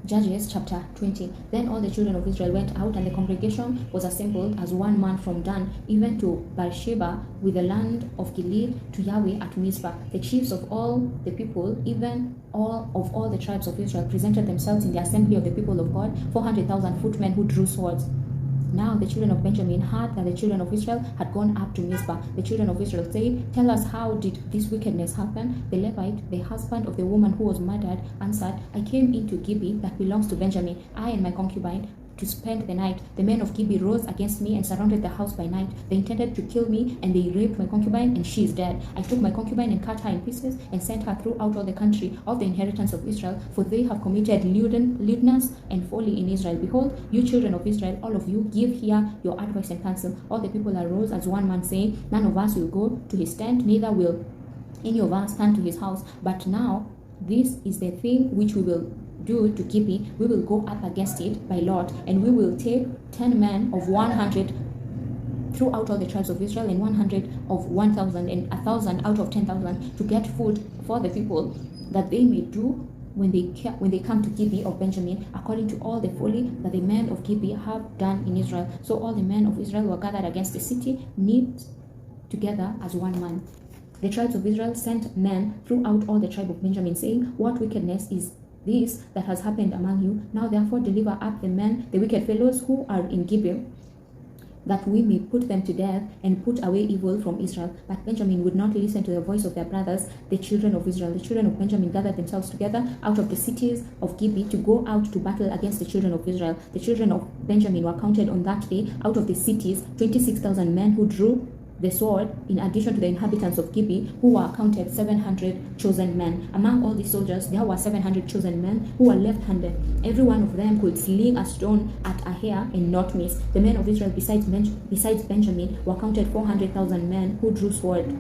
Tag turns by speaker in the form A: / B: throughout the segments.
A: Judges chapter 20. Then all the children of Israel went out, and the congregation was assembled as one man from Dan, even to Beersheba, with the land of Gilead, to Yahweh at Mizpah. The chiefs of all the people, even all the tribes of Israel, presented themselves in the assembly of the people of God, 400,000 footmen who drew swords. Now the children of Benjamin heard that the children of Israel had gone up to Mizpah. The children of Israel said, "Tell us, how did this wickedness happen?" The Levite, the husband of the woman who was murdered, answered, "I came into Gibeah that belongs to Benjamin, I and my concubine, to spend the night. The men of Gibeah rose against me and surrounded the house by night. They intended to kill me, and they raped my concubine, and she is dead. I took my concubine and cut her in pieces and sent her throughout all the country of the inheritance of Israel, for they have committed lewdness and folly in Israel. Behold, you children of Israel, all of you, give here your advice and counsel." All the people arose as one man, saying, "None of us will go to his tent, neither will any of us stand to his house. But now this is the thing which we will do to Gibeah. We will go up against it by lot, and we will take 10 men of 100 throughout all the tribes of Israel, and 100 of 1,000, and 1,000 out of 10,000, to get food for the people, that they may do when they come to Gibeah of Benjamin, according to all the folly that the men of Gibeah have done in Israel." So all the men of Israel were gathered against the city, knit together as one man. The tribes of Israel sent men throughout all the tribe of Benjamin, saying, "What wickedness is this that has happened among you? Now therefore deliver up the men, the wicked fellows who are in Gibeah, that we may put them to death and put away evil from Israel." But Benjamin would not listen to the voice of their brothers, the children of Israel. The children of Benjamin gathered themselves together out of the cities of Gibeah to go out to battle against the children of Israel. The children of Benjamin were counted on that day out of the cities, 26,000 men who drew the sword, in addition to the inhabitants of Gibeah, who were counted 700 chosen men. Among all these soldiers, there were 700 chosen men who were left-handed. Every one of them could sling a stone at a hair and not miss. The men of Israel, besides Benjamin, were counted 400,000 men who drew sword.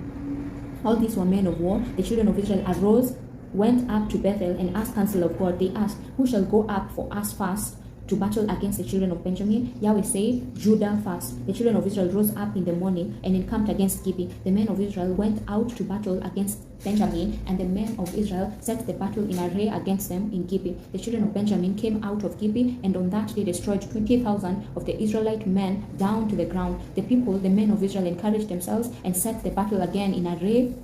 A: All these were men of war. The children of Israel arose, went up to Bethel, and asked counsel of God. They asked, "Who shall go up for us first to battle against the children of Benjamin?" Yahweh said, "Judah first." The children of Israel rose up in the morning and encamped against Gibeah. The men of Israel went out to battle against Benjamin, and the men of Israel set the battle in array against them in Gibeah. The children of Benjamin came out of Gibeah, and on that day destroyed 20,000 of the Israelite men down to the ground. The people, the men of Israel, encouraged themselves and set the battle again in array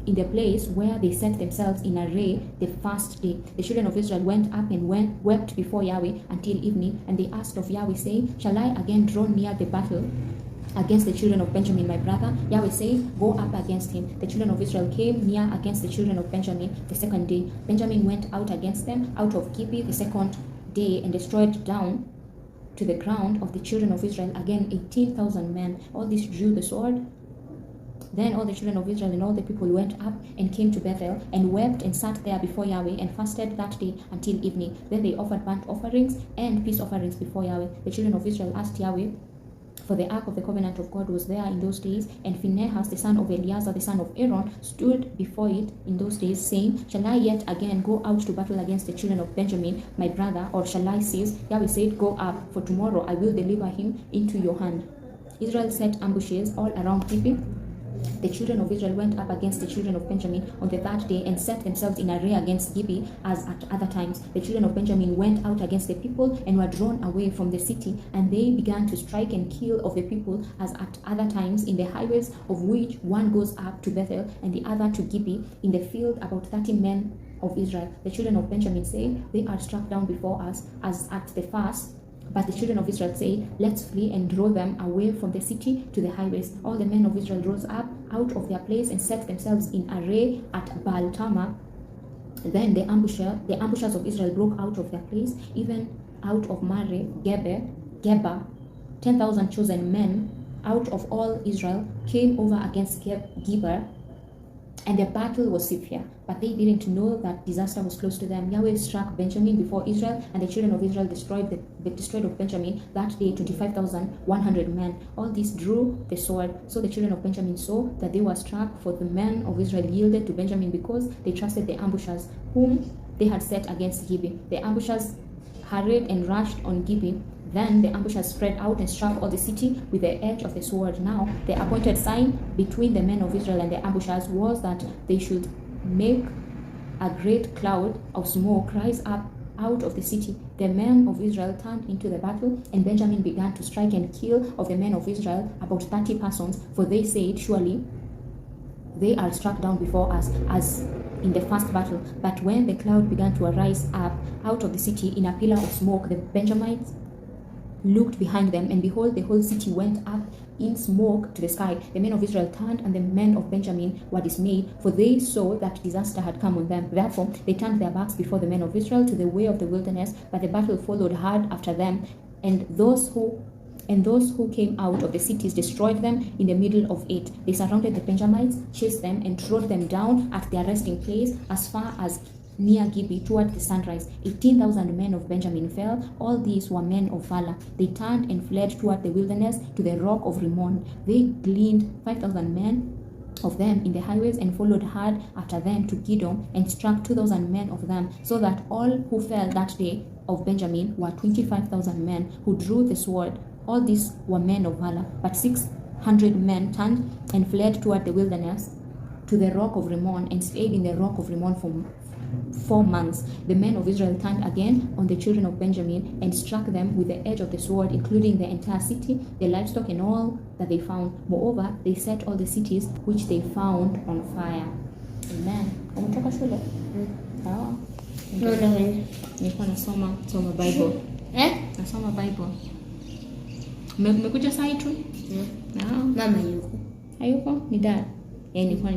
A: in the place where they set themselves in array the first day. The children of Israel went up and wept before Yahweh until evening, and they asked of Yahweh, saying, "Shall I again draw near the battle against the children of Benjamin, my brother?" Yahweh said, "Go up against him." The children of Israel came near against the children of Benjamin the second day. Benjamin went out against them out of Gibeah the second day, and destroyed down to the ground of the children of Israel again 18,000 men. All these drew the sword. Then all the children of Israel and all the people went up and came to Bethel, and wept and sat there before Yahweh, and fasted that day until evening. Then they offered burnt offerings and peace offerings before Yahweh. The children of Israel asked Yahweh, for the ark of the covenant of God was there in those days, and Phinehas the son of Eleazar the son of Aaron stood before it in those days, saying, "Shall I yet again go out to battle against the children of Benjamin, my brother, or shall I cease?" Yahweh said, "Go up, for tomorrow I will deliver him into your hand." Israel set ambushes all around Gibeah. The children of Israel went up against the children of Benjamin on the third day, and set themselves in array against Gibeah as at other times. The children of Benjamin went out against the people and were drawn away from the city, and they began to strike and kill of the people as at other times in the highways, of which one goes up to Bethel and the other to Gibeah, in the field about 30 men of Israel. The children of Benjamin say, "They are struck down before us as at the first." But the children of Israel say, "Let's flee and draw them away from the city to the highways." All the men of Israel rose up out of their place and set themselves in array at Baal Tamar. Then the ambushers of Israel broke out of their place, even out of Mare, Geba. 10,000 chosen men out of all Israel came over against Geba, and the battle was severe. But they didn't know that disaster was close to them. Yahweh struck Benjamin before Israel, and the children of Israel destroyed of Benjamin that day 25,100 men. All these drew the sword. So the children of Benjamin saw that they were struck, for the men of Israel yielded to Benjamin because they trusted the ambushers whom they had set against Gibeah. The ambushers hurried and rushed on Gibeah. Then the ambushers spread out and struck all the city with the edge of the sword. Now the appointed sign between the men of Israel and the ambushers was that they should make a great cloud of smoke rise up out of the city, the men of Israel turned into the battle, and Benjamin began to strike and kill of the men of Israel about 30 persons, for they said, surely they are struck down before us, as in the first battle. But when the cloud began to arise up out of the city in a pillar of smoke, the Benjamites looked behind them, and behold, the whole city went up in smoke to the sky. The men of Israel turned, and the men of Benjamin were dismayed, for they saw that disaster had come on them. Therefore they turned their backs before the men of Israel to the way of the wilderness, but the battle followed hard after them, and those who came out of the cities destroyed them in the middle of it. They surrounded the Benjamites, chased them, and trod them down at their resting place as far as near Gibeah toward the sunrise. 18,000 men of Benjamin fell. All these were men of valor. They turned and fled toward the wilderness to the rock of Rimmon. They gleaned 5,000 men of them in the highways and followed hard after them to Gidom and struck 2,000 men of them, so that all who fell that day of Benjamin were 25,000 men who drew the sword. All these were men of valor, but 600 men turned and fled toward the wilderness to the rock of Rimmon and stayed in the rock of Rimmon for 4 months. The men of Israel turned again on the children of Benjamin and struck them with the edge of the sword, including the entire city, the livestock, and all that they found. Moreover, they set all the cities which they found on fire. Amen. Umetoka shule? Sawa. Nilikuwa nasoma Bible. Nasoma Bible. Mmekuja saa hii tu? Mama yuko. Hayuko? Ni dad. Nilikuwa